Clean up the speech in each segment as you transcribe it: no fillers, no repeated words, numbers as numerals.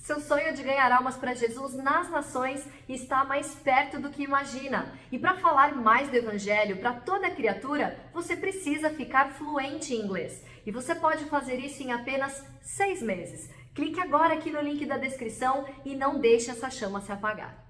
Seu sonho de ganhar almas para Jesus nas nações está mais perto do que imagina. E para falar mais do Evangelho para toda criatura, você precisa ficar fluente em inglês. E você pode fazer isso em apenas 6 meses. Clique agora aqui no link da descrição e não deixe essa chama se apagar.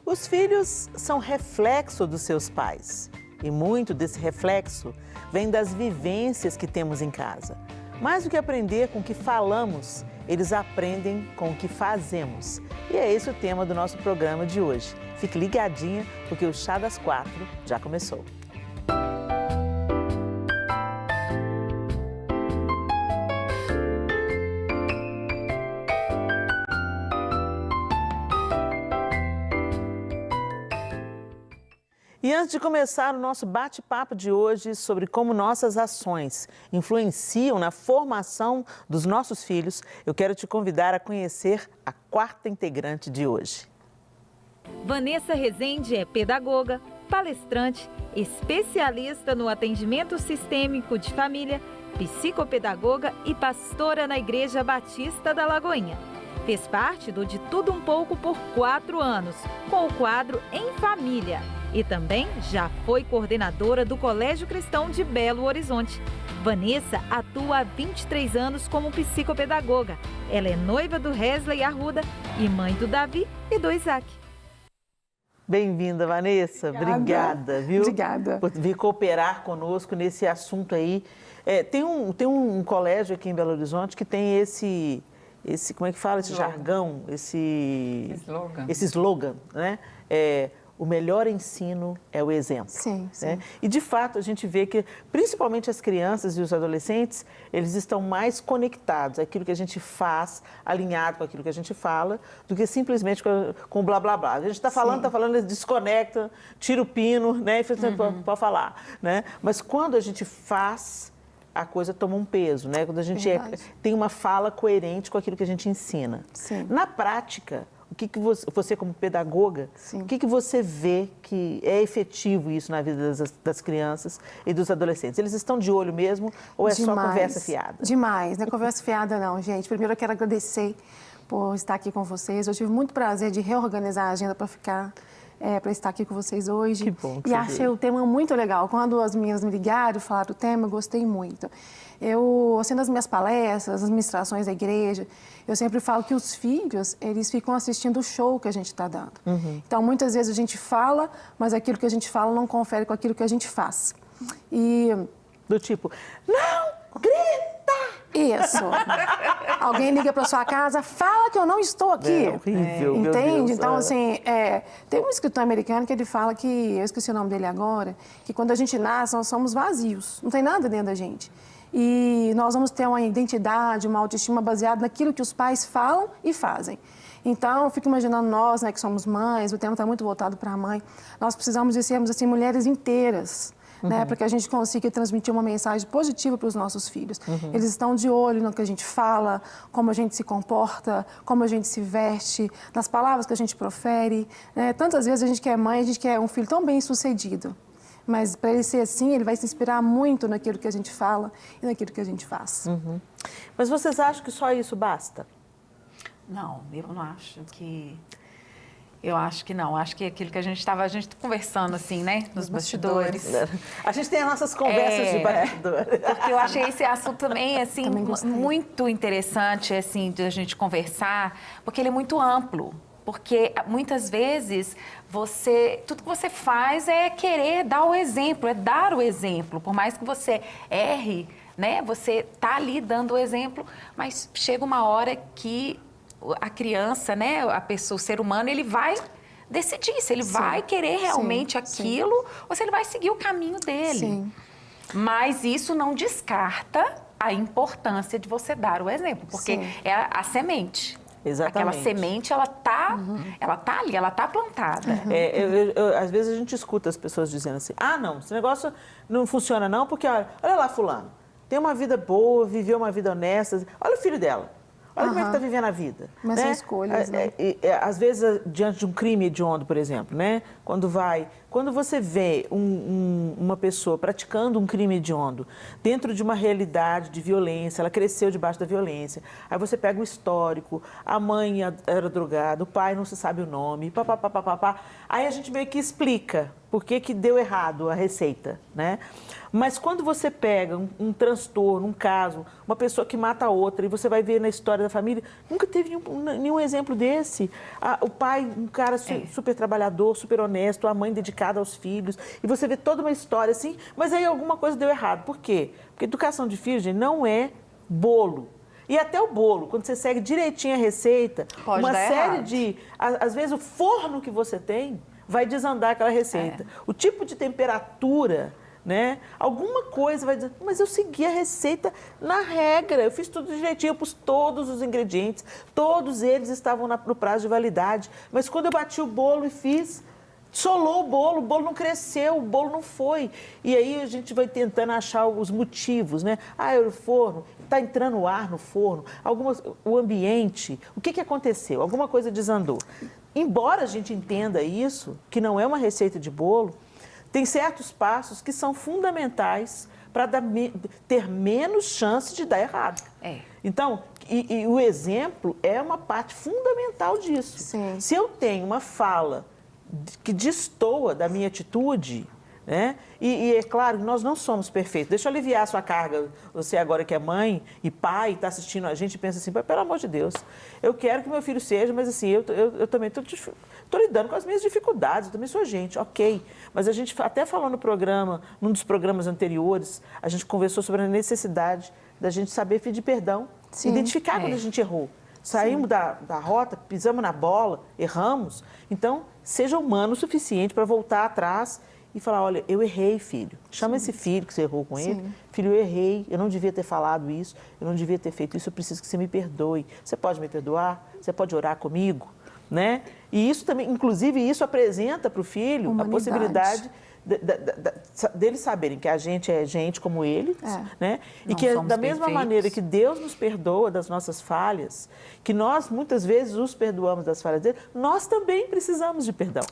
Os filhos são reflexo dos seus pais. E muito desse reflexo vem das vivências que temos em casa. Mais do que aprender com o que falamos, eles aprendem com o que fazemos. E é esse o tema do nosso programa de hoje. Fique ligadinha, porque o Chá das 4 já começou. E antes de começar o nosso bate-papo de hoje sobre como nossas ações influenciam na formação dos nossos filhos, eu quero te convidar a conhecer a quarta integrante de hoje. Vanessa Rezende é pedagoga, palestrante, especialista no atendimento sistêmico de família, psicopedagoga e pastora na Igreja Batista da Lagoinha. Fez parte do De Tudo Um Pouco por 4 anos, com o quadro Em Família. E também já foi coordenadora do Colégio Cristão de Belo Horizonte. Vanessa atua há 23 anos como psicopedagoga. Ela é noiva do Wesley Arruda e mãe do Davi e do Isaac. Bem-vinda, Vanessa. Obrigada, viu? Obrigada. Por vir cooperar conosco nesse assunto aí. Tem um colégio aqui em Belo Horizonte que tem esse como é que fala? Esse jargão, esse slogan, né? O melhor ensino é o exemplo. Sim, sim. Né? E, de fato, a gente vê que, principalmente as crianças e os adolescentes, eles estão mais conectados àquilo que a gente faz, alinhado com aquilo que a gente fala, do que simplesmente com blá, blá, blá. A gente está falando, eles desconectam, tira o pino, né? E pode falar, né? Mas quando a gente faz, a coisa toma um peso, né? Quando a gente tem uma fala coerente com aquilo que a gente ensina. Sim. Na prática, o que você como pedagoga, o que você vê que é efetivo isso na vida das crianças e dos adolescentes? Eles estão de olho mesmo ou é só conversa fiada? Demais, não é conversa fiada não, gente. Primeiro eu quero agradecer por estar aqui com vocês. Eu tive muito prazer de reorganizar a agenda para estar aqui com vocês hoje. Que bom que E você achei veio. o tema muito legal. Quando as meninas me ligaram, falaram do tema, eu gostei muito. Assim, nas minhas palestras, nas ministrações da igreja, eu sempre falo que os filhos, eles ficam assistindo o show que a gente está dando. Então, muitas vezes a gente fala, mas aquilo que a gente fala não confere com aquilo que a gente faz. Do tipo, não grita! Isso. Alguém liga para sua casa, fala que eu não estou aqui. É horrível, meu Entende? Deus. Então, assim, tem um escritor americano que ele fala que, eu esqueci o nome dele agora, que quando a gente nasce, nós somos vazios, não tem nada dentro da gente. E nós vamos ter uma identidade, uma autoestima baseada naquilo que os pais falam e fazem. Então, eu fico imaginando nós, né, que somos mães, o tema está muito voltado para a mãe, nós precisamos de sermos, assim, mulheres inteiras, né, para que a gente consiga transmitir uma mensagem positiva para os nossos filhos. Eles estão de olho no que a gente fala, como a gente se comporta, como a gente se veste, nas palavras que a gente profere. Né? Tantas vezes a gente quer mãe, a gente quer um filho tão bem sucedido. Mas para ele ser assim, ele vai se inspirar muito naquilo que a gente fala e naquilo que a gente faz. Mas vocês acham que só isso basta? Não, eu não acho que... Eu acho que não. Acho que aquilo que a gente conversando, assim, né? Nos bastidores. A gente tem as nossas conversas de bastidor. Porque eu achei esse assunto também, assim, muito interessante, assim, de a gente conversar, porque ele é muito amplo. Porque muitas vezes tudo que você faz é querer dar o exemplo, é dar o exemplo. Por mais que você erre, né? Você tá ali dando o exemplo, mas chega uma hora que a criança, né? A pessoa, o ser humano, ele vai decidir se ele vai querer realmente aquilo ou se ele vai seguir o caminho dele. Sim. Mas isso não descarta a importância de você dar o exemplo, porque é a semente. Exatamente. Aquela semente, ela tá ali, ela tá plantada. Às vezes a gente escuta as pessoas dizendo assim, não, esse negócio não funciona não, porque olha lá fulano, tem uma vida boa, viveu uma vida honesta, olha o filho dela. Olha como é que está vivendo a vida. Mas né? são escolhas, né? Às vezes, diante de um crime hediondo, por exemplo, né? Quando você vê uma pessoa praticando um crime hediondo dentro de uma realidade de violência, ela cresceu debaixo da violência, aí você pega o histórico, a mãe era drogada, o pai não se sabe o nome, papapá, aí a gente meio que explica por que deu errado a receita, né? Mas quando você pega um transtorno, um caso, uma pessoa que mata a outra, e você vai ver na história da família, nunca teve nenhum exemplo desse. O pai, um cara super trabalhador, super honesto, a mãe dedicada aos filhos, e você vê toda uma história assim, mas aí alguma coisa deu errado. Por quê? Porque educação de filhos, gente, não é bolo. E até o bolo, quando você segue direitinho a receita, Pode uma dar série errado. às vezes o forno que você tem vai desandar aquela receita. O tipo de temperatura, né? Alguma coisa vai dizer, mas eu segui a receita na regra, eu fiz tudo direitinho, eu pus todos os ingredientes, todos eles estavam no prazo de validade, mas quando eu bati o bolo e fiz, solou o bolo não cresceu, o bolo não foi. E aí a gente vai tentando achar os motivos, né? O forno, está entrando ar no forno, o ambiente, o que aconteceu? Alguma coisa desandou. Embora a gente entenda isso, que não é uma receita de bolo, tem certos passos que são fundamentais para ter menos chance de dar errado. Então, e o exemplo é uma parte fundamental disso. Sim. Se eu tenho uma fala que destoa da minha atitude, né? E é claro, nós não somos perfeitos. Deixa eu aliviar a sua carga. Você agora que é mãe e pai, está assistindo a gente e pensa assim, pelo amor de Deus, eu quero que meu filho seja, mas assim, eu também estou lidando com as minhas dificuldades, eu também sou gente, ok. Mas a gente até falou no programa, num dos programas anteriores, a gente conversou sobre a necessidade da gente saber pedir perdão, identificar quando a gente errou. Saímos da rota, pisamos na bola, erramos. Então, seja humano o suficiente para voltar atrás e falar, olha, eu errei, filho. Chama esse filho que você errou com ele. Filho, eu errei, eu não devia ter falado isso, eu não devia ter feito isso, eu preciso que você me perdoe. Você pode me perdoar? Você pode orar comigo? Né? E isso também, inclusive, isso apresenta para o filho a possibilidade deles saberem que a gente é gente como eles, né? E que da mesma maneira que Deus nos perdoa das nossas falhas, que nós muitas vezes os perdoamos das falhas dele, nós também precisamos de perdão,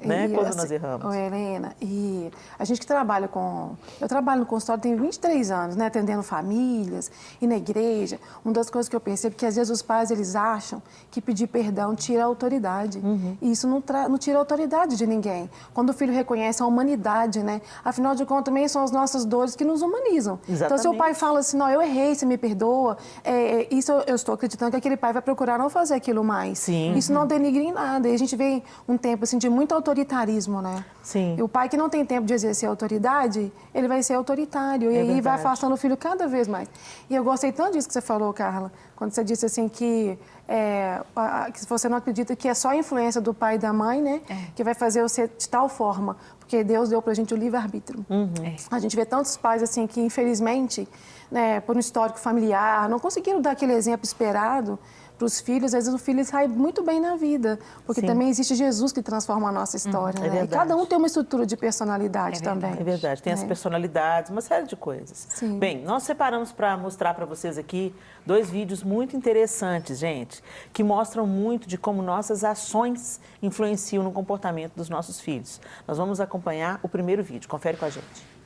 né? Quando nós erramos. Helena, e a gente que trabalha com... Eu trabalho no consultório tem 23 anos, né? Atendendo famílias e na igreja. Uma das coisas que eu percebo é que às vezes os pais, eles acham que pedir perdão tira a autoridade. E isso não tira a autoridade de ninguém. Quando o filho reconhece a humanidade, né? Afinal de contas, também são as nossas dores que nos humanizam. Exatamente. Então, se o pai fala assim, não, eu errei, você me perdoa, isso eu estou acreditando que aquele pai vai procurar não fazer aquilo mais. Sim. Isso não denigre em nada. E a gente vê um tempo assim, de muito autoritarismo, né? Sim. E o pai que não tem tempo de exercer autoridade, ele vai ser autoritário. E aí vai afastando o filho cada vez mais. E eu gostei tanto disso que você falou, Carla, quando você disse assim que você não acredita que é só a influência do pai e da mãe, né? Que vai fazer você de tal forma. Porque Deus deu pra gente o livre-arbítrio. A gente vê tantos pais assim que, infelizmente, né, por um histórico familiar, não conseguiram dar aquele exemplo esperado para os filhos. Às vezes o filho sai muito bem na vida, porque também existe Jesus que transforma a nossa história. Né? E cada um tem uma estrutura de personalidade também. É verdade, tem as personalidades, uma série de coisas. Sim. Bem, nós separamos para mostrar para vocês aqui 2 vídeos muito interessantes, gente, que mostram muito de como nossas ações influenciam no comportamento dos nossos filhos. Nós vamos acompanhar o primeiro vídeo. Confere com a gente.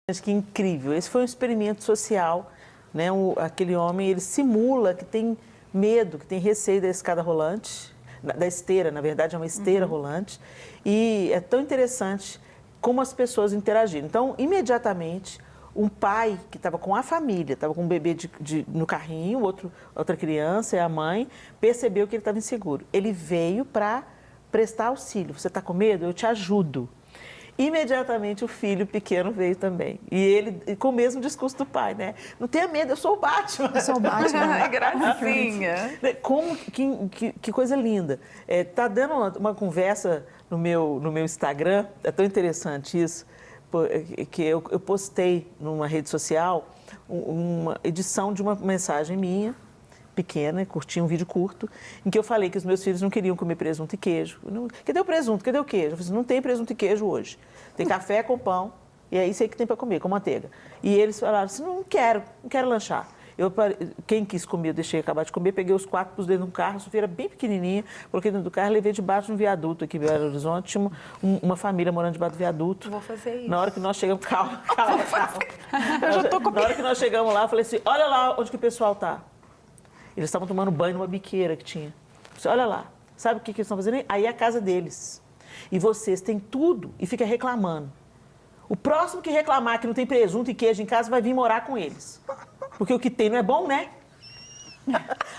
Acho que incrível. Esse foi um experimento social, né? Aquele homem, ele simula que tem medo, que tem receio da escada rolante, da esteira, na verdade é uma esteira rolante, e é tão interessante como as pessoas interagiram. Então, imediatamente, um pai que estava com a família, estava com um bebê no carrinho, outra criança e a mãe, percebeu que ele estava inseguro. Ele veio para prestar auxílio. Você está com medo? Eu te ajudo. Imediatamente o filho pequeno veio também. E ele, com o mesmo discurso do pai, né? Não tenha medo, eu sou o Batman. Eu sou o Batman. Gracinha. Que coisa linda. Tá dando uma conversa no meu Instagram, é tão interessante isso, que eu postei numa rede social uma edição de uma mensagem minha, pequena, curtinha, um vídeo curto, em que eu falei que os meus filhos não queriam comer presunto e queijo. Cadê o presunto? Cadê o queijo? Eu falei assim, não tem presunto e queijo hoje. Tem café com pão, e é isso aí que tem para comer, com manteiga. E eles falaram assim, não quero lanchar. Quem quis comer, eu deixei acabar de comer, peguei os 4 pus dentro de um carro, a Sofia era bem pequenininha, coloquei dentro do carro e levei debaixo de um viaduto aqui em Belo Horizonte, tinha uma família morando debaixo do viaduto. Vou fazer isso. Na hora que nós chegamos, calma. Eu já tô com... Na hora que nós chegamos lá, eu falei assim, olha lá onde que o pessoal tá. Eles estavam tomando banho numa biqueira que tinha. Eu disse, olha lá, sabe o que eles estão fazendo? Aí é a casa deles. E vocês têm tudo e fica reclamando. O próximo que reclamar que não tem presunto e queijo em casa vai vir morar com eles. Porque o que tem não é bom, né?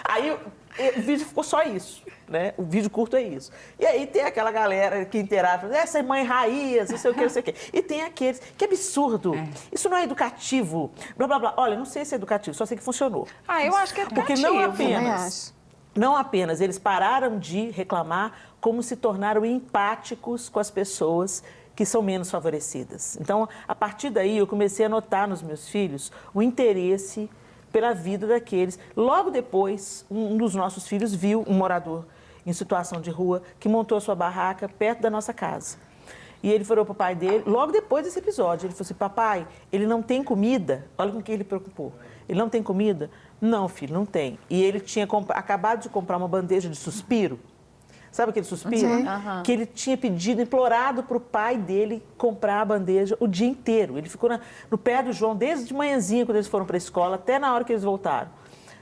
Aí o vídeo ficou só isso, né? O vídeo curto é isso. E aí tem aquela galera que interage, essa é mãe raiz, não sei o que, não sei o que. E tem aqueles, que absurdo, isso não é educativo, blá, blá, blá. Olha, não sei se é educativo, só sei que funcionou. Eu acho que é educativo. Porque não apenas eles pararam de reclamar, como se tornaram empáticos com as pessoas que são menos favorecidas. Então, a partir daí, eu comecei a notar nos meus filhos o interesse pela vida daqueles. Logo depois, um dos nossos filhos viu um morador em situação de rua que montou a sua barraca perto da nossa casa. E ele falou para o pai dele, logo depois desse episódio, ele falou assim, papai, ele não tem comida? Olha com que ele preocupou. Ele não tem comida? Não, filho, não tem. E ele tinha acabado de comprar uma bandeja de suspiro. Sabe aquele suspiro? Que ele tinha pedido, implorado para o pai dele comprar a bandeja o dia inteiro. Ele ficou no pé do João desde de manhãzinha, quando eles foram para a escola, até na hora que eles voltaram.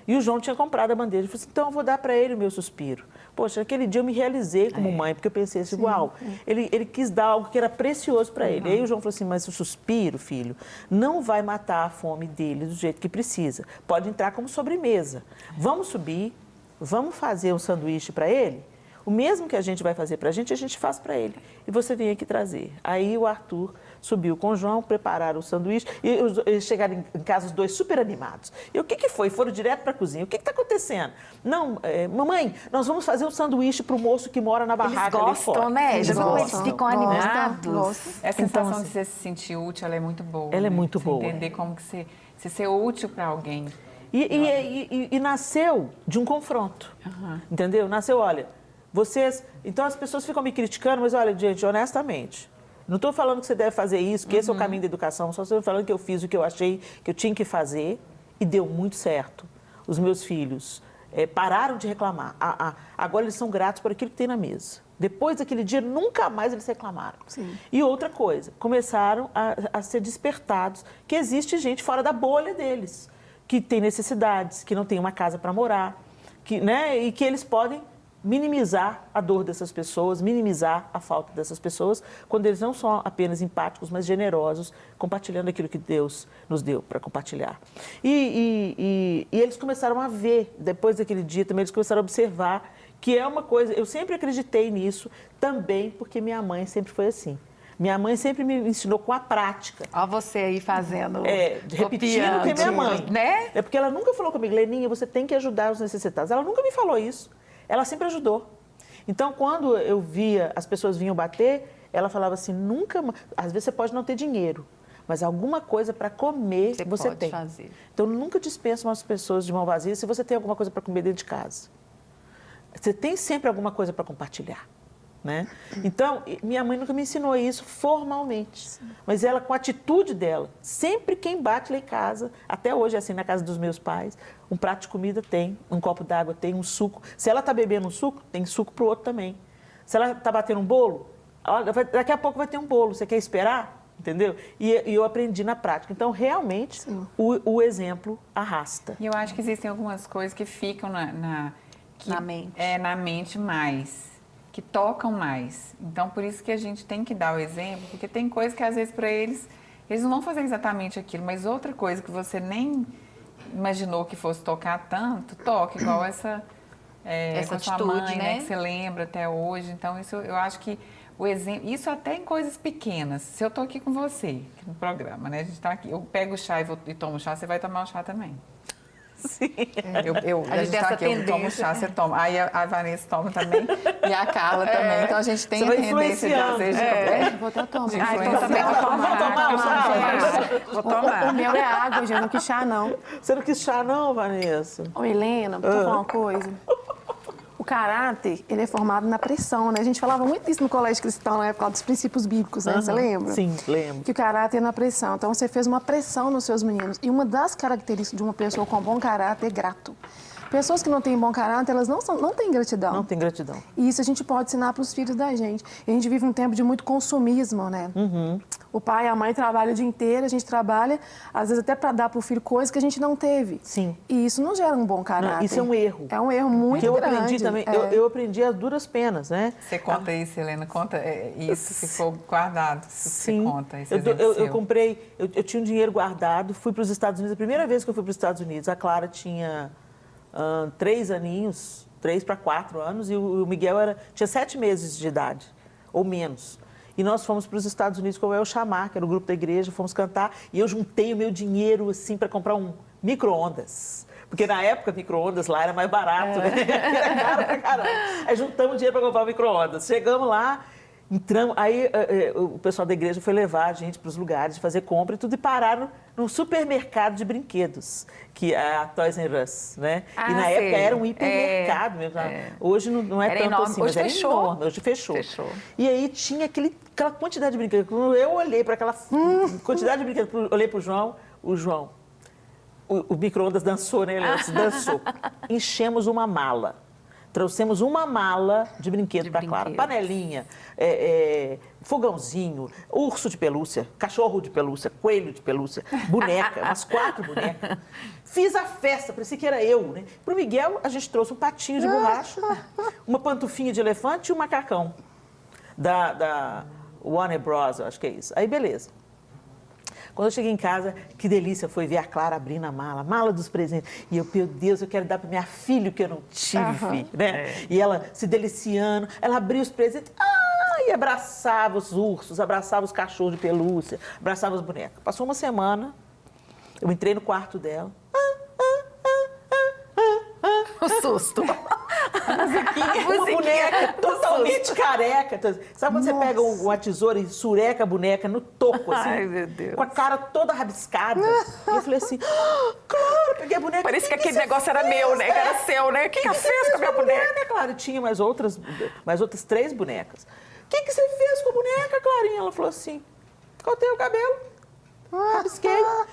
E o João tinha comprado a bandeja. Ele falou assim, então eu vou dar para ele o meu suspiro. Poxa, naquele dia eu me realizei como mãe, porque eu pensei assim, uau, ele quis dar algo que era precioso para ele. Aí o João falou assim, mas o suspiro, filho, não vai matar a fome dele do jeito que precisa. Pode entrar como sobremesa. Vamos subir, vamos fazer um sanduíche para ele? O mesmo que a gente vai fazer para a gente faz para ele. E você vem aqui trazer. Aí o Arthur subiu com o João, prepararam o sanduíche e eles chegaram em casa os dois super animados. E o que foi? Foram direto para a cozinha. O que está acontecendo? Não, mamãe, nós vamos fazer um sanduíche para o moço que mora na barraca ali fora. Eles gostam, né? Eles Como gostam, eles ficam animados. Gostam. Essa sensação de você se sentir útil, ela é muito boa. Ela é muito Você boa. entender como que você ser útil para alguém. E nasceu de um confronto. Entendeu? Nasceu, olha, vocês... Então as pessoas ficam me criticando, mas olha, gente, honestamente, não estou falando que você deve fazer isso, que esse é o caminho da educação, só estou falando que eu fiz o que eu achei que eu tinha que fazer e deu muito certo. Os meus filhos pararam de reclamar. Agora eles são gratos por aquilo que tem na mesa. Depois daquele dia, nunca mais eles reclamaram. Sim. E outra coisa, começaram a ser despertados que existe gente fora da bolha deles, que tem necessidades, que não tem uma casa para morar, e que eles podem minimizar a dor dessas pessoas, minimizar a falta dessas pessoas, quando eles não são apenas empáticos, mas generosos, compartilhando aquilo que Deus nos deu para compartilhar. E eles começaram a ver, depois daquele dia também, eles começaram a observar que é uma coisa, eu sempre acreditei nisso, também porque minha mãe sempre foi assim. Minha mãe sempre me ensinou com a prática. Ó você aí fazendo... repetindo o que é minha mãe. Né? É porque ela nunca falou comigo, Leninha, você tem que ajudar os necessitados. Ela nunca me falou isso. Ela sempre ajudou. Então, quando eu via, as pessoas vinham bater, ela falava assim, nunca... Às vezes você pode não ter dinheiro, mas alguma coisa para comer você tem. Fazer. Então, nunca dispensa umas pessoas de mão vazia se você tem alguma coisa para comer dentro de casa. Você tem sempre alguma coisa para compartilhar. Né? Então, minha mãe nunca me ensinou isso formalmente, mas ela, com a atitude dela, sempre quem bate lá em casa, até hoje assim, na casa dos meus pais, um prato de comida tem, um copo d'água tem, um suco. Se ela está bebendo um suco, tem suco para o outro também. Se ela está batendo um bolo, olha, daqui a pouco vai ter um bolo, você quer esperar? entendeu? E eu aprendi na prática. Então, realmente, o exemplo arrasta. E eu acho que existem algumas coisas que ficam na mente. Na mente mais, que tocam mais. Então, por isso que a gente tem que dar o exemplo, porque tem coisas que, às vezes, para eles não vão fazer exatamente aquilo, mas outra coisa que você nem imaginou que fosse tocar tanto, toca, igual essa com a sua atitude, mãe, né? Que você lembra até hoje. Então, isso eu acho que o exemplo, isso até em coisas pequenas. Se eu estou aqui com você, aqui no programa, né? A gente está aqui, eu pego o chá e tomo chá, você vai tomar o chá também. Sim. A gente está aqui, eu tomo chá, você toma. Aí a Vanessa toma também e a Carla também. Então a gente tem a tendência de às vezes Vou até tomar. então também vou tomar. Vou tomar. O meu é água, gente, não quis chá, não. Você não quis chá, não, Vanessa? Ô, Helena, vou te falar uma coisa. O caráter, ele é formado na pressão, né? A gente falava muito isso no colégio cristão, na época dos princípios bíblicos, né? Você lembra? Sim, lembro. Que o caráter é na pressão. Então, você fez uma pressão nos seus meninos. E uma das características de uma pessoa com bom caráter é grato. Pessoas que não têm bom caráter, elas não têm gratidão. Não tem gratidão. E isso a gente pode ensinar para os filhos da gente. E a gente vive um tempo de muito consumismo, né? O pai e a mãe trabalham o dia inteiro, a gente trabalha, às vezes até para dar para o filho coisas que a gente não teve. Sim. E isso não gera um bom caráter. Não, isso é um erro. É um erro muito que eu grande. aprendi também, eu aprendi as duras penas, né? Você conta isso, Helena, conta isso, ficou guardado. Sim. Você conta esse eu comprei, eu tinha um dinheiro guardado, fui para os Estados Unidos, a primeira vez que eu fui para os Estados Unidos, a Clara tinha 3 aninhos, 3 para 4 anos, e o Miguel tinha 7 meses de idade, ou menos. E nós fomos para os Estados Unidos com o El Chamar, que era o grupo da igreja, fomos cantar, e eu juntei o meu dinheiro, assim, para comprar um micro-ondas. Porque na época, micro-ondas lá era mais barato, né? Era caro pra caramba. Aí juntamos dinheiro para comprar o micro-ondas. Chegamos lá, entramos, aí o pessoal da igreja foi levar a gente para os lugares, fazer compra e tudo, e pararam num supermercado de brinquedos, que é a Toys R Us, né? E na época era um hipermercado mesmo. Hoje não é Era tanto enorme. assim, Hoje mas era fechou. enorme. Hoje fechou. E aí tinha aquela quantidade de brinquedos. Quando eu olhei para aquela quantidade de brinquedos, olhei para o João, o micro-ondas dançou, né, Leandro? Dançou. Enchemos uma mala. Trouxemos uma mala de brinquedo para Clara. Panelinha, fogãozinho, urso de pelúcia, cachorro de pelúcia, coelho de pelúcia, boneca, umas 4 bonecas. Fiz a festa, parecia que era eu, né? Pro Miguel, a gente trouxe um patinho de borracha, uma pantufinha de elefante e um macacão da Warner Bros., acho que é isso. Aí, beleza. Quando eu cheguei em casa, que delícia foi ver a Clara abrindo a mala dos presentes. E eu, meu Deus, eu quero dar para minha filha o que eu não tive, né? E ela se deliciando, ela abriu os presentes, e abraçava os ursos, abraçava os cachorros de pelúcia, abraçava as bonecas. Passou uma semana, eu entrei no quarto dela. O susto. Uma boneca totalmente careca. Sabe quando você pega uma tesoura e sureca a boneca no toco, assim? Ai, meu Deus. Com a cara toda rabiscada. E eu falei assim, claro, peguei a boneca. Parece que aquele negócio era meu, né? Que era seu, né? O que você fez com a minha boneca? Claro, tinha mais outras 3 bonecas. O que você fez com a boneca, Clarinha? Ela falou assim, cortei o cabelo. Rabisquei.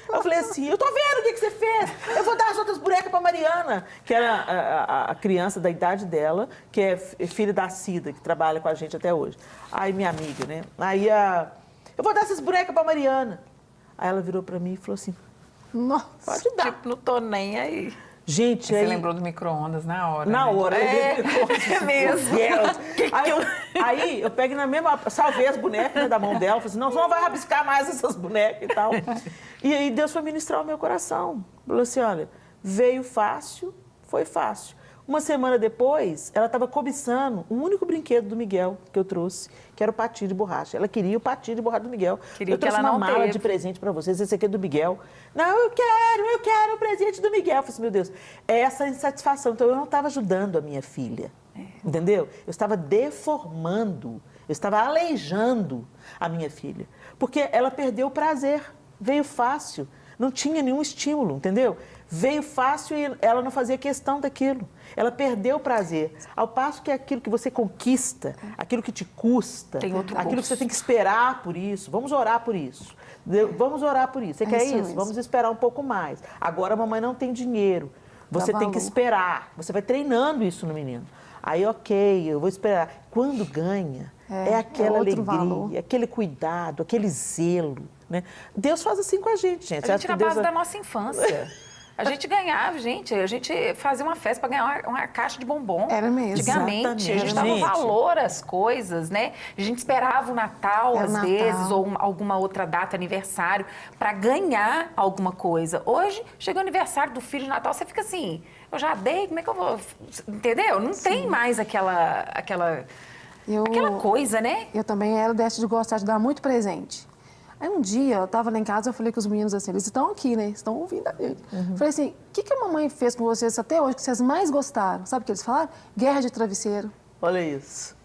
Eu falei assim, eu tô vendo o que você fez. Eu vou dar as outras bonecas pra Mariana, que era a criança da idade dela, que é filha da Cida, que trabalha com a gente até hoje. Aí minha amiga, né? Aí eu vou dar essas bonecas pra Mariana. Aí ela virou pra mim e falou assim, Nossa. pode dar. Tipo, não tô nem aí. Gente, Você aí... lembrou do micro-ondas na hora, Na né? hora. É mesmo. Aí eu pego na mesma... Salvei as bonecas, né, da mão dela. Falei assim, não, você não vai rabiscar mais essas bonecas e tal. E aí Deus foi ministrar o meu coração. Falou assim, olha, veio fácil, foi fácil. Uma semana depois, ela estava cobiçando um único brinquedo do Miguel que eu trouxe, que era o patinho de borracha. Ela queria o patinho de borracha do Miguel. Queria eu trouxe que ela uma não mala teve. de presente para vocês, esse aqui é do Miguel. Não, eu quero o presente do Miguel. Eu falei assim, meu Deus, é essa insatisfação. Então, eu não estava ajudando a minha filha, entendeu? Eu estava deformando, eu estava aleijando a minha filha. Porque ela perdeu o prazer, veio fácil, não tinha nenhum estímulo, entendeu? Veio fácil e ela não fazia questão daquilo. Ela perdeu o prazer. Ao passo que aquilo que você conquista, aquilo que te custa, Tem outro aquilo que gosto. você tem que esperar por isso, vamos orar por isso. Vamos orar por isso. Você quer isso isso? mesmo. Vamos esperar um pouco mais. Agora a mamãe não tem dinheiro. Você Dá tem que valor. esperar. Você vai treinando isso no menino. Aí, ok, eu vou esperar. Quando ganha, É aquela outro alegria, valor. aquele cuidado, aquele zelo, né? Deus faz assim com a gente. A gente na base da nossa infância. A gente ganhava, a gente fazia uma festa para ganhar uma caixa de bombom. Era mesmo. Antigamente, a gente dava Gente. valor às coisas, né? A gente esperava o Natal, Era às Natal. vezes, ou alguma outra data, aniversário, para ganhar alguma coisa. Hoje, chega o aniversário do filho de Natal, você fica assim, eu já dei, como é que eu vou... Entendeu? Não tem mais aquela coisa, né? Eu também era dessa de gostar de dar muito presente. Aí um dia, eu estava lá em casa, eu falei com os meninos assim, eles estão aqui, né? Estão ouvindo a gente. Falei assim, o que a mamãe fez com vocês até hoje que vocês mais gostaram? Sabe o que eles falaram? Guerra de travesseiro. Olha isso.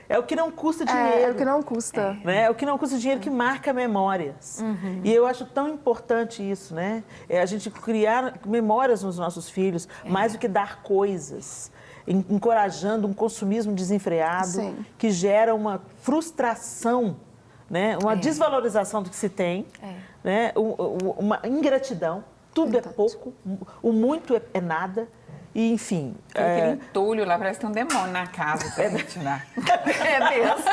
É o que não custa dinheiro. É o que não custa. Né? É o que não custa dinheiro, que marca memórias. E eu acho tão importante isso, né? É a gente criar memórias nos nossos filhos, mais do que dar coisas. Encorajando um consumismo desenfreado, Sim. que gera uma frustração, né? Uma desvalorização do que se tem, né? Uma ingratidão. Tudo é pouco, o muito é nada. E, enfim... Aquele entulho lá, parece que tem um demônio na casa pra gente dar. É mesmo.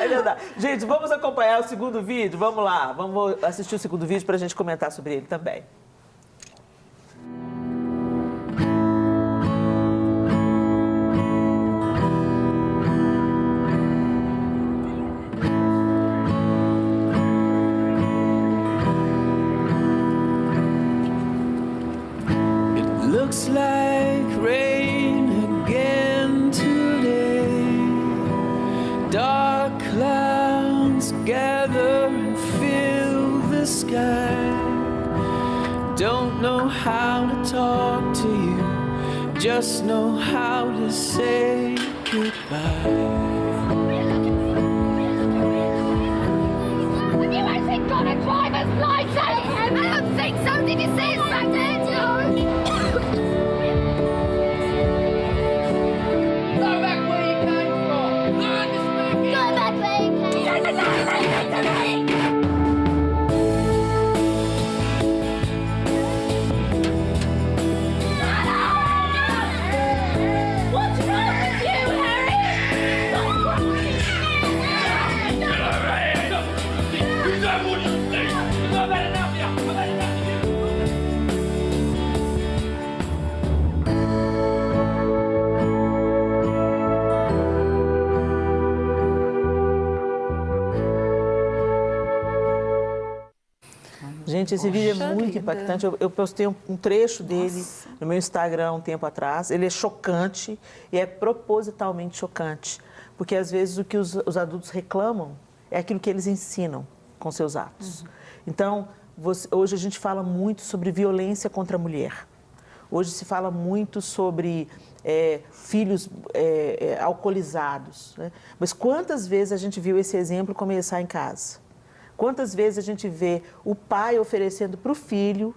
É verdade. Gente, vamos acompanhar o segundo vídeo? Vamos lá, vamos assistir o segundo vídeo para a gente comentar sobre ele também. Looks like rain again today. Dark clouds gather and fill the sky. Don't know how to talk to you, just know how to say goodbye. Have you actually got a driver's license? I don't think so. Did you see it back there? Go back where you came from. Learn to speak. Go back where you came from. What's wrong with you, Harry? What's wrong with you? Gente, esse vídeo é muito impactante. Eu postei um trecho dele no meu Instagram um tempo atrás. Ele é chocante e é propositalmente chocante. Porque, às vezes, o que os adultos reclamam é aquilo que eles ensinam com seus atos. Então, hoje a gente fala muito sobre violência contra a mulher. Hoje se fala muito sobre filhos alcoolizados. Né? Mas quantas vezes a gente viu esse exemplo começar em casa? Quantas vezes a gente vê o pai oferecendo para o filho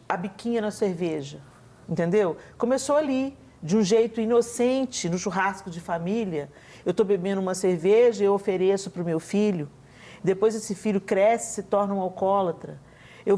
a biquinha na cerveja, entendeu? Começou ali, de um jeito inocente, no churrasco de família. Eu estou bebendo uma cerveja e eu ofereço para o meu filho. Depois esse filho cresce, se torna um alcoólatra. Eu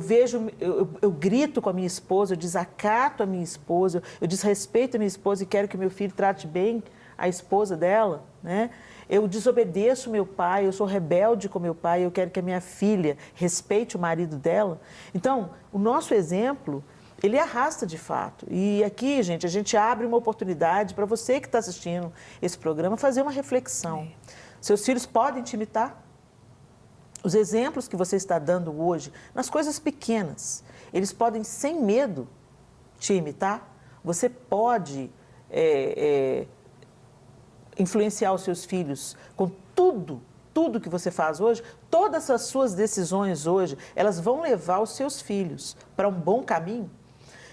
grito com a minha esposa, eu desacato a minha esposa, eu desrespeito a minha esposa e quero que meu filho trate bem a esposa dela, né? Eu desobedeço meu pai, eu sou rebelde com meu pai, eu quero que a minha filha respeite o marido dela. Então, o nosso exemplo, ele arrasta de fato. E aqui, gente, a gente abre uma oportunidade para você que está assistindo esse programa fazer uma reflexão. Seus filhos podem te imitar? Os exemplos que você está dando hoje, nas coisas pequenas, eles podem, sem medo, te imitar? Você pode influenciar os seus filhos com tudo que você faz hoje? Todas as suas decisões hoje, elas vão levar os seus filhos para um bom caminho?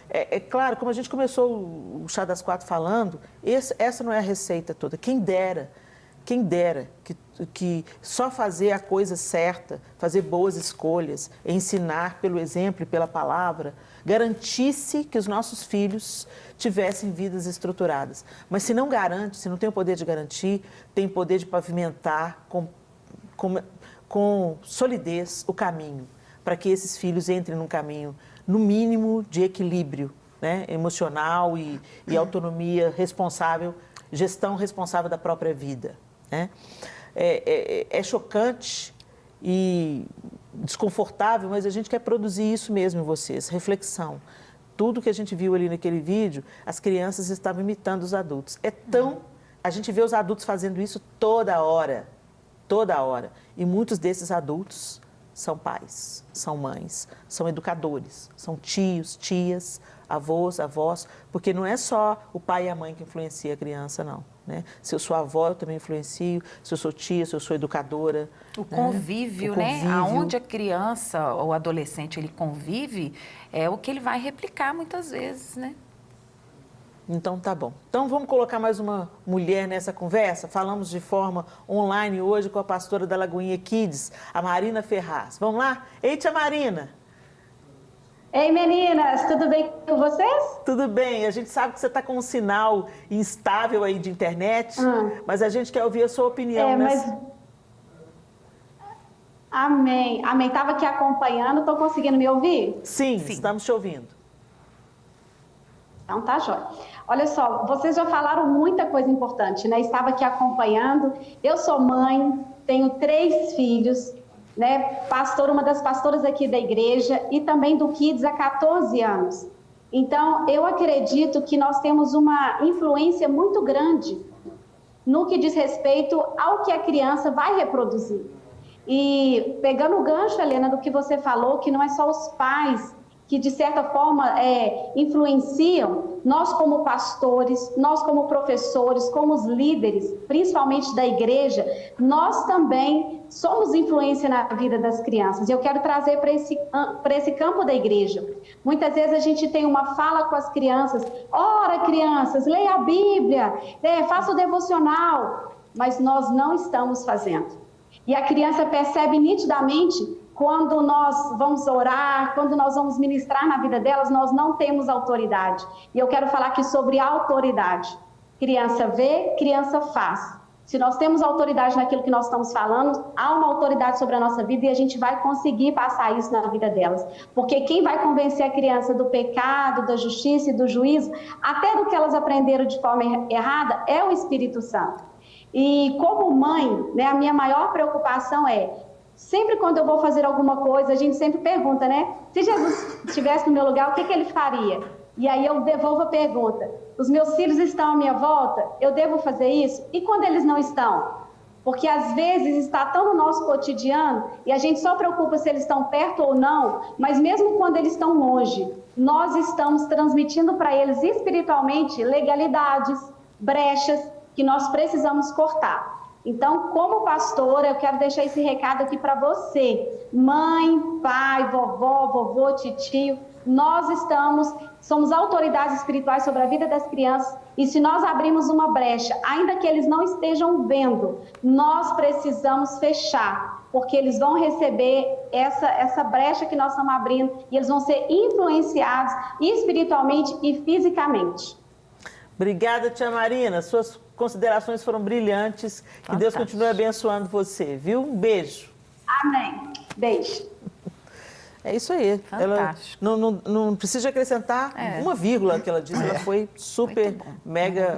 É claro, como a gente começou o Chá das Quatro falando, essa não é a receita toda. Quem dera que só fazer a coisa certa, fazer boas escolhas, ensinar pelo exemplo e pela palavra, garantisse que os nossos filhos tivessem vidas estruturadas. Mas se não garante, se não tem o poder de garantir, tem o poder de pavimentar com solidez o caminho, para que esses filhos entrem num caminho, no mínimo, de equilíbrio, né, emocional e autonomia responsável gestão responsável da própria vida, né? É chocante e desconfortável, mas a gente quer produzir isso mesmo em vocês, reflexão. Tudo que a gente viu ali naquele vídeo, as crianças estavam imitando os adultos. A gente vê os adultos fazendo isso toda hora. E muitos desses adultos são pais, são mães, são educadores, são tios, tias, avós, porque não é só o pai e a mãe que influencia a criança, não. Né? Se eu sou avó, eu também influencio, se eu sou tia, se eu sou educadora. O convívio, né? Aonde a criança ou adolescente ele convive, é o que ele vai replicar muitas vezes, né? Então, tá bom. Então, vamos colocar mais uma mulher nessa conversa? Falamos de forma online hoje com a pastora da Lagoinha Kids, a Marina Ferraz. Vamos lá? Ei, tia Marina! Ei, meninas, tudo bem com vocês? Tudo bem. A gente sabe que você está com um sinal instável aí de internet, mas a gente quer ouvir a sua opinião, né? Amém. Estava aqui acompanhando, estão conseguindo me ouvir? Sim, estamos te ouvindo. Então tá jóia. Olha só, vocês já falaram muita coisa importante, né? Estava aqui acompanhando. Eu sou mãe, tenho 3 filhos, né? Pastora, uma das pastoras aqui da igreja e também do Kids há 14 anos. Então, eu acredito que nós temos uma influência muito grande no que diz respeito ao que a criança vai reproduzir. E pegando o gancho, Helena, do que você falou, que não é só os pais que, de certa forma, influenciam, nós como pastores, nós como professores, como os líderes, principalmente da igreja, nós também somos influência na vida das crianças. E eu quero trazer para esse campo da igreja. Muitas vezes a gente tem uma fala com as crianças, ora, crianças, leia a Bíblia, faça o devocional, mas nós não estamos fazendo. E a criança percebe nitidamente quando nós vamos orar, quando nós vamos ministrar na vida delas, nós não temos autoridade. E eu quero falar aqui sobre autoridade. Criança vê, criança faz. Se nós temos autoridade naquilo que nós estamos falando, há uma autoridade sobre a nossa vida e a gente vai conseguir passar isso na vida delas. Porque quem vai convencer a criança do pecado, da justiça e do juízo, até do que elas aprenderam de forma errada, é o Espírito Santo. E como mãe, né, a minha maior preocupação sempre quando eu vou fazer alguma coisa, a gente sempre pergunta, né? Se Jesus estivesse no meu lugar, o que ele faria? E aí eu devolvo a pergunta. Os meus filhos estão à minha volta? Eu devo fazer isso? E quando eles não estão? Porque às vezes está tão no nosso cotidiano e a gente só preocupa se eles estão perto ou não, mas mesmo quando eles estão longe, nós estamos transmitindo para eles espiritualmente legalidades, brechas que nós precisamos cortar. Então, como pastora, eu quero deixar esse recado aqui para você, mãe, pai, vovó, vovô, titio, nós somos autoridades espirituais sobre a vida das crianças e se nós abrimos uma brecha, ainda que eles não estejam vendo, nós precisamos fechar, porque eles vão receber essa brecha que nós estamos abrindo e eles vão ser influenciados espiritualmente e fisicamente. Obrigada, tia Marina. Suas considerações foram brilhantes. Que Deus continue abençoando você, viu? Um beijo. Amém. Beijo. É isso aí. Fantástico. Ela não precisa acrescentar uma vírgula que ela disse. Ela foi super, mega...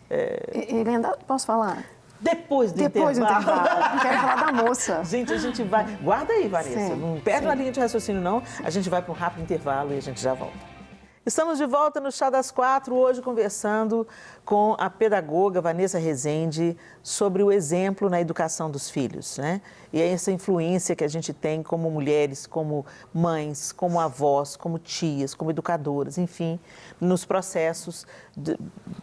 Helena, posso falar? Depois do intervalo. Não quero falar da moça. Gente, a gente vai... Guarda aí, Vanessa. Sim, não perde uma linha de raciocínio, não. A gente vai para um rápido intervalo e a gente já volta. Estamos de volta no Chá das 4, hoje conversando com a pedagoga Vanessa Rezende sobre o exemplo na educação dos filhos, né? E essa influência que a gente tem como mulheres, como mães, como avós, como tias, como educadoras, enfim, nos processos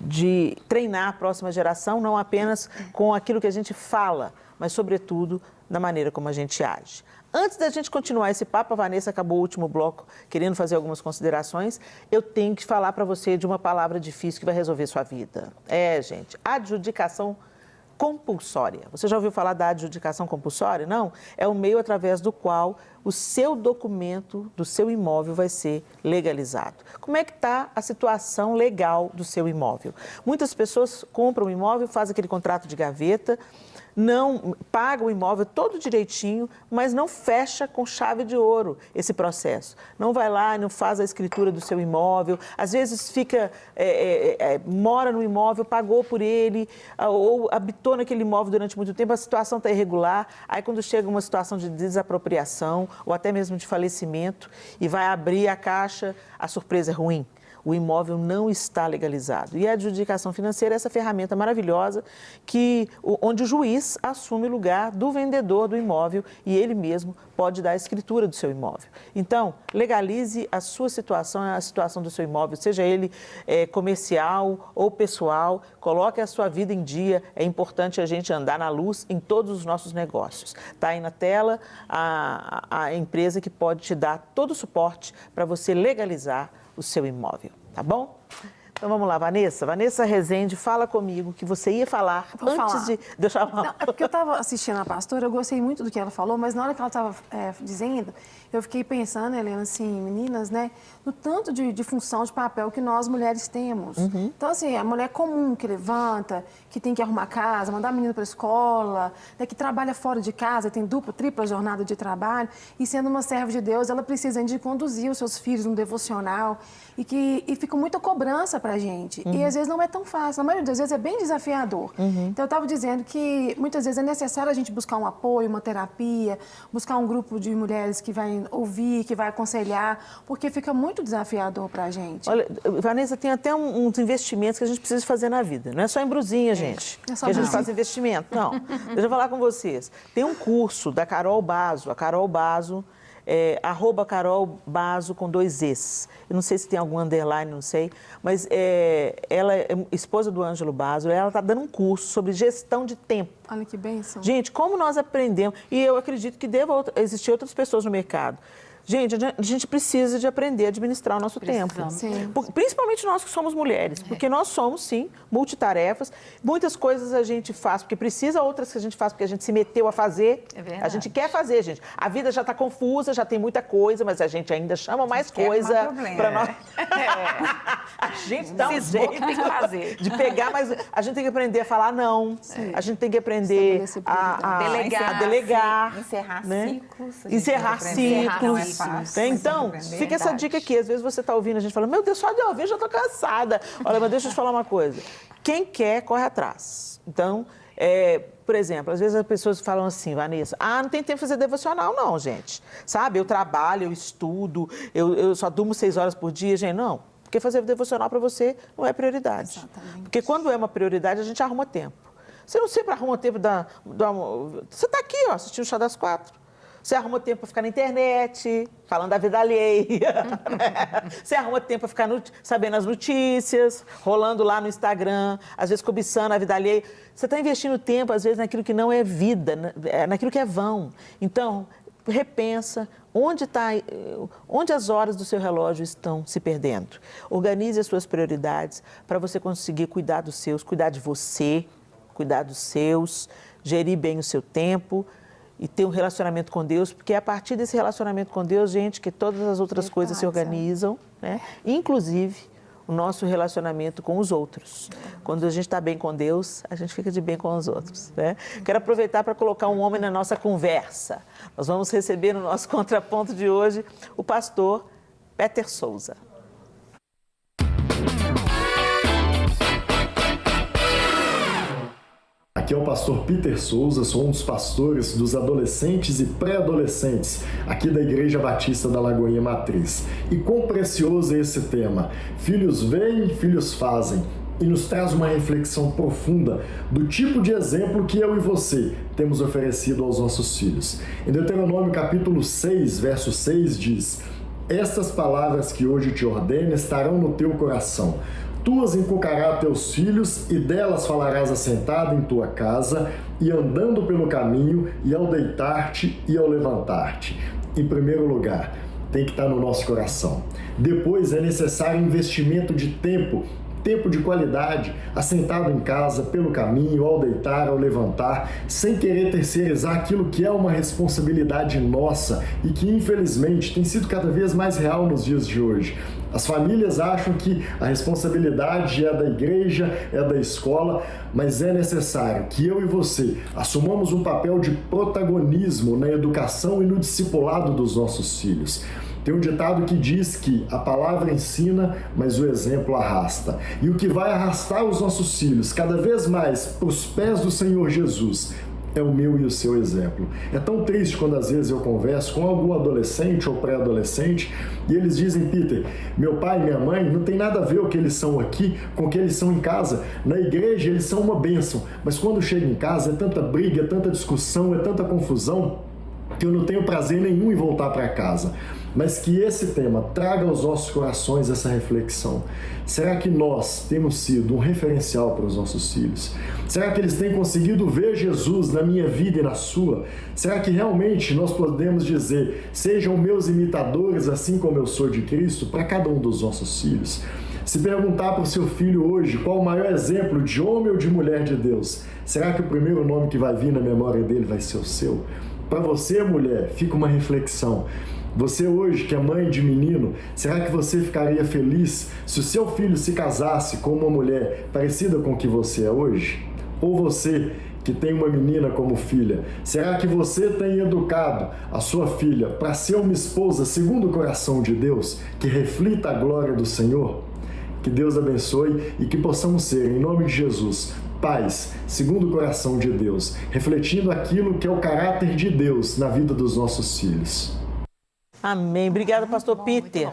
de treinar a próxima geração, não apenas com aquilo que a gente fala, mas, sobretudo, na maneira como a gente age. Antes da gente continuar esse papo, a Vanessa acabou o último bloco querendo fazer algumas considerações. Eu tenho que falar para você de uma palavra difícil que vai resolver sua vida. Gente, adjudicação compulsória. Você já ouviu falar da adjudicação compulsória? Não? É o meio através do qual o seu documento do seu imóvel vai ser legalizado. Como é que está a situação legal do seu imóvel? Muitas pessoas compram um imóvel, fazem aquele contrato de gaveta, não paga o imóvel todo direitinho, mas não fecha com chave de ouro esse processo. Não vai lá e não faz a escritura do seu imóvel, às vezes fica, mora no imóvel, pagou por ele, ou habitou naquele imóvel durante muito tempo, a situação está irregular, aí quando chega uma situação de desapropriação ou até mesmo de falecimento e vai abrir a caixa, a surpresa é ruim. O imóvel não está legalizado. E a adjudicação financeira é essa ferramenta maravilhosa onde o juiz assume o lugar do vendedor do imóvel e ele mesmo pode dar a escritura do seu imóvel. Então, legalize a sua situação, a situação do seu imóvel, seja ele comercial ou pessoal, coloque a sua vida em dia. É importante a gente andar na luz em todos os nossos negócios. Está aí na tela a empresa que pode te dar todo o suporte para você legalizar o seu imóvel, tá bom? Então vamos lá, Vanessa. Vanessa Rezende, fala comigo que você ia falar antes de eu chamar. Não, é porque eu estava assistindo a pastora, eu gostei muito do que ela falou, mas na hora que ela estava dizendo, eu fiquei pensando, Helena, assim, meninas, né, no tanto de função, de papel que nós mulheres temos. Então, assim, a mulher comum que levanta, que tem que arrumar casa, mandar a menina para a escola, né, que trabalha fora de casa, tem dupla, tripla jornada de trabalho, e sendo uma serva de Deus, ela precisa de conduzir os seus filhos no devocional, e fica muita cobrança pra gente. E às vezes não é tão fácil, na maioria das vezes é bem desafiador. Então eu estava dizendo que muitas vezes é necessário a gente buscar um apoio, uma terapia, buscar um grupo de mulheres que vai ouvir, que vai aconselhar, porque fica muito desafiador pra gente. Olha, Vanessa, tem até uns investimentos que a gente precisa fazer na vida. Não é só em brusinha, gente, é só que a gente brusinha. faz investimento. Não, deixa eu falar com vocês. Tem um curso da Carol Bazo, a Carol Bazo, @Carol Bazo com 2 Es. Eu não sei se tem algum underline, não sei, mas ela é esposa do Ângelo Bazo, ela está dando um curso sobre gestão de tempo. Olha que bênção. Gente, como nós aprendemos, e eu acredito que deva existir outras pessoas no mercado. Gente, a gente precisa de aprender a administrar o nosso tempo. Sim. Principalmente nós que somos mulheres, porque nós somos, sim, multitarefas. Muitas coisas a gente faz porque precisa, outras que a gente faz porque a gente se meteu a fazer. É verdade. A gente quer fazer, gente. A vida já está confusa, já tem muita coisa, mas a gente ainda chama mais coisa para nós. A gente dá um jeito que tem que fazer. de pegar, mas a gente tem que aprender a falar não. A gente tem que aprender a delegar. Encerrar né? ciclos. Encerrar ciclos. Então, fica essa dica aqui. Às vezes você está ouvindo, a gente fala, meu Deus, só de ouvir já estou cansada. Olha, mas deixa eu te falar uma coisa. Quem quer, corre atrás. Então, por exemplo, às vezes as pessoas falam assim, Vanessa, não tem tempo de fazer devocional, não, gente. Sabe, eu trabalho, eu estudo, eu só durmo 6 horas por dia. Gente, não. Porque fazer devocional para você não é prioridade. Exatamente. Porque quando é uma prioridade, a gente arruma tempo. Você não sempre arruma tempo você está aqui, ó, assistindo o Chá das 4. Você arruma tempo para ficar na internet, falando da vida alheia. Você arruma tempo para ficar sabendo as notícias, rolando lá no Instagram, às vezes cobiçando a vida alheia. Você está investindo tempo, às vezes, naquilo que não é vida, naquilo que é vão. Então, repensa onde as horas do seu relógio estão se perdendo. Organize as suas prioridades para você conseguir cuidar dos seus, cuidar de você, cuidar dos seus, gerir bem o seu tempo e ter um relacionamento com Deus, porque é a partir desse relacionamento com Deus, gente, que todas as outras coisas se organizam, né? Inclusive o nosso relacionamento com os outros. Quando a gente está bem com Deus, a gente fica de bem com os outros, né? Quero aproveitar para colocar um homem na nossa conversa. Nós vamos receber no nosso contraponto de hoje o pastor Peter Souza. Aqui é o pastor Peter Souza, sou um dos pastores dos adolescentes e pré-adolescentes aqui da Igreja Batista da Lagoinha Matriz. E quão precioso é esse tema! Filhos veem, filhos fazem. E nos traz uma reflexão profunda do tipo de exemplo que eu e você temos oferecido aos nossos filhos. Em Deuteronômio capítulo 6, verso 6 diz: "Estas palavras que hoje te ordeno estarão no teu coração. Tu as inculcarás a teus filhos, e delas falarás assentado em tua casa, e andando pelo caminho, e ao deitar-te e ao levantar-te." Em primeiro lugar, tem que estar no nosso coração. Depois, é necessário investimento de tempo tempo de qualidade, assentado em casa, pelo caminho, ao deitar, ao levantar, sem querer terceirizar aquilo que é uma responsabilidade nossa e que, infelizmente, tem sido cada vez mais real nos dias de hoje. As famílias acham que a responsabilidade é da igreja, é da escola, mas é necessário que eu e você assumamos um papel de protagonismo na educação e no discipulado dos nossos filhos. Tem um ditado que diz que a palavra ensina, mas o exemplo arrasta. E o que vai arrastar os nossos filhos cada vez mais para os pés do Senhor Jesus é o meu e o seu exemplo. É tão triste quando às vezes eu converso com algum adolescente ou pré-adolescente e eles dizem: Peter, meu pai e minha mãe não tem nada a ver o que eles são aqui com o que eles são em casa. Na igreja eles são uma bênção, mas quando chego em casa é tanta briga, é tanta discussão, é tanta confusão que eu não tenho prazer nenhum em voltar para casa. Mas que esse tema traga aos nossos corações essa reflexão. Será que nós temos sido um referencial para os nossos filhos? Será que eles têm conseguido ver Jesus na minha vida e na sua? Será que realmente nós podemos dizer: sejam meus imitadores assim como eu sou de Cristo, para cada um dos nossos filhos? Se perguntar para o seu filho hoje qual o maior exemplo de homem ou de mulher de Deus, será que o primeiro nome que vai vir na memória dele vai ser o seu? Para você, mulher, fica uma reflexão. Você hoje, que é mãe de menino, será que você ficaria feliz se o seu filho se casasse com uma mulher parecida com o que você é hoje? Ou você, que tem uma menina como filha, será que você tem educado a sua filha para ser uma esposa segundo o coração de Deus, que reflita a glória do Senhor? Que Deus abençoe e que possamos ser, em nome de Jesus, pais segundo o coração de Deus, refletindo aquilo que é o caráter de Deus na vida dos nossos filhos. Amém. Obrigada, pastor Peter.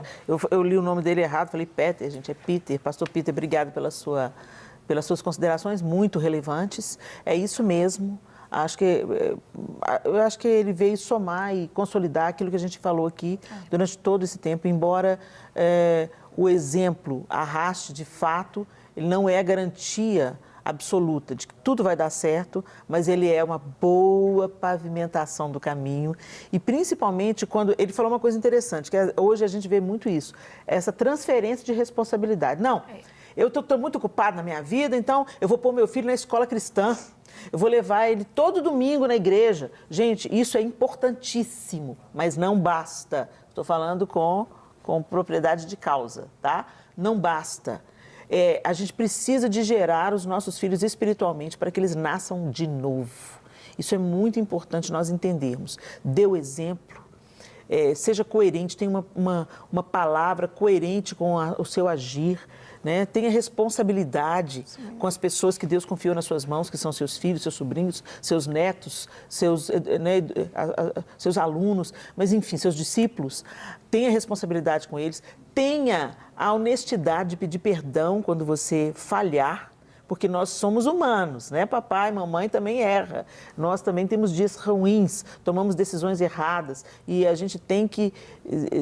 Eu li o nome dele errado, falei Peter, gente, é Peter. Pastor Peter, obrigado pelas suas considerações muito relevantes. É isso mesmo. Eu acho que ele veio somar e consolidar aquilo que a gente falou aqui durante todo esse tempo, embora o exemplo arraste de fato, ele não é a garantia absoluta de que tudo vai dar certo, mas ele é uma boa pavimentação do caminho e principalmente quando ele falou uma coisa interessante, que hoje a gente vê muito isso, essa transferência de responsabilidade. Não, eu estou muito ocupado na minha vida, então eu vou pôr meu filho na escola cristã, eu vou levar ele todo domingo na igreja. Gente, isso é importantíssimo, mas não basta. Estou falando com propriedade de causa, tá? Não basta. A gente precisa de gerar os nossos filhos espiritualmente para que eles nasçam de novo. Isso é muito importante nós entendermos. Dê o exemplo, seja coerente, tenha uma palavra coerente com o seu agir, né? Tenha responsabilidade com as pessoas que Deus confiou nas suas mãos, que são seus filhos, seus sobrinhos, seus netos, seus alunos, mas enfim, seus discípulos. Tenha responsabilidade com eles, tenha a honestidade de pedir perdão quando você falhar, porque nós somos humanos, né? Papai, mamãe também erra. Nós também temos dias ruins, tomamos decisões erradas e a gente tem que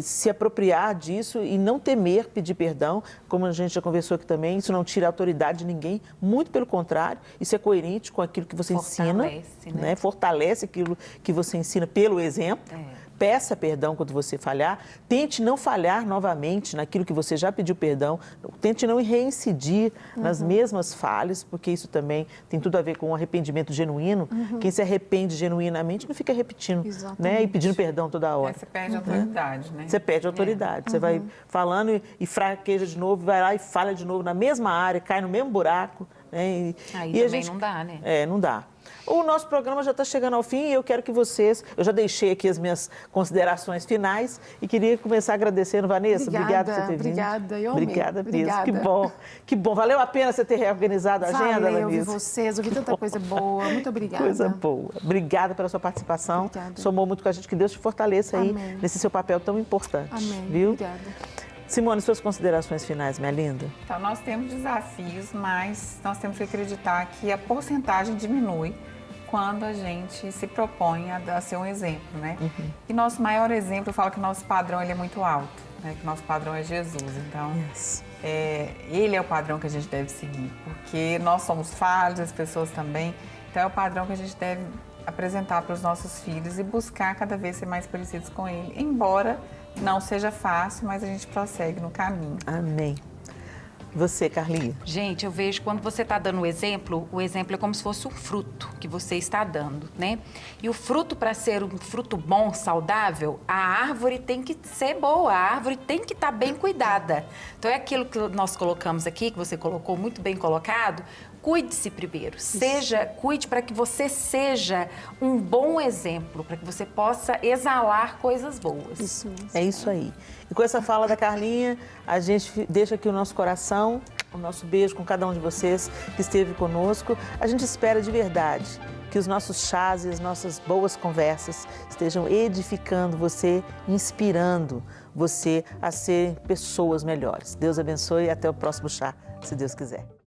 se apropriar disso e não temer pedir perdão, como a gente já conversou aqui também. Isso não tira a autoridade de ninguém, muito pelo contrário, isso é coerente com aquilo que você ensina, né? Fortalece aquilo que você ensina pelo exemplo. Peça perdão quando você falhar, tente não falhar novamente naquilo que você já pediu perdão, tente não reincidir nas mesmas falhas, porque isso também tem tudo a ver com um arrependimento genuíno. Quem se arrepende genuinamente não fica repetindo, né? E pedindo perdão toda hora. Você perde autoridade, né? Você perde autoridade, você vai falando e fraqueja de novo, vai lá e falha de novo na mesma área, cai no mesmo buraco. Né? Aí também não dá, né? Não dá. O nosso programa já está chegando ao fim e eu quero que vocês... Eu já deixei aqui as minhas considerações finais e queria começar agradecendo, Vanessa. Obrigada por você ter vindo. Obrigada, eu amei. Obrigada mesmo. Que bom. Que bom. Valeu a pena você ter reorganizado a agenda, Vanessa? Eu ouvi vocês, ouvi tanta coisa boa. Muito obrigada. Coisa boa. Obrigada pela sua participação. Obrigada. Somou muito com a gente. Que Deus te fortaleça aí nesse seu papel tão importante. Amém. Viu? Obrigada. Simone, suas considerações finais, minha linda. Então, nós temos desafios, mas nós temos que acreditar que a porcentagem diminui quando a gente se propõe a ser um exemplo, né? E nosso maior exemplo, eu falo que o nosso padrão ele é muito alto, né? Que o nosso padrão é Jesus. Então, ele é o padrão que a gente deve seguir, porque nós somos falhos, as pessoas também. Então, é o padrão que a gente deve apresentar para os nossos filhos e buscar cada vez ser mais parecidos com ele, embora não seja fácil, mas a gente prossegue no caminho. Amém. Você, Carlinha? Gente, eu vejo quando você está dando o exemplo é como se fosse um fruto que você está dando, né? E o fruto, para ser um fruto bom, saudável, a árvore tem que ser boa, a árvore tem que estar bem cuidada. Então é aquilo que nós colocamos aqui, que você colocou muito bem colocado. Cuide-se primeiro, cuide para que você seja um bom exemplo, para que você possa exalar coisas boas. Isso mesmo. É isso aí. E com essa fala da Carlinha, a gente deixa aqui o nosso coração, o nosso beijo com cada um de vocês que esteve conosco. A gente espera de verdade que os nossos chás e as nossas boas conversas estejam edificando você, inspirando você a serem pessoas melhores. Deus abençoe e até o próximo chá, se Deus quiser.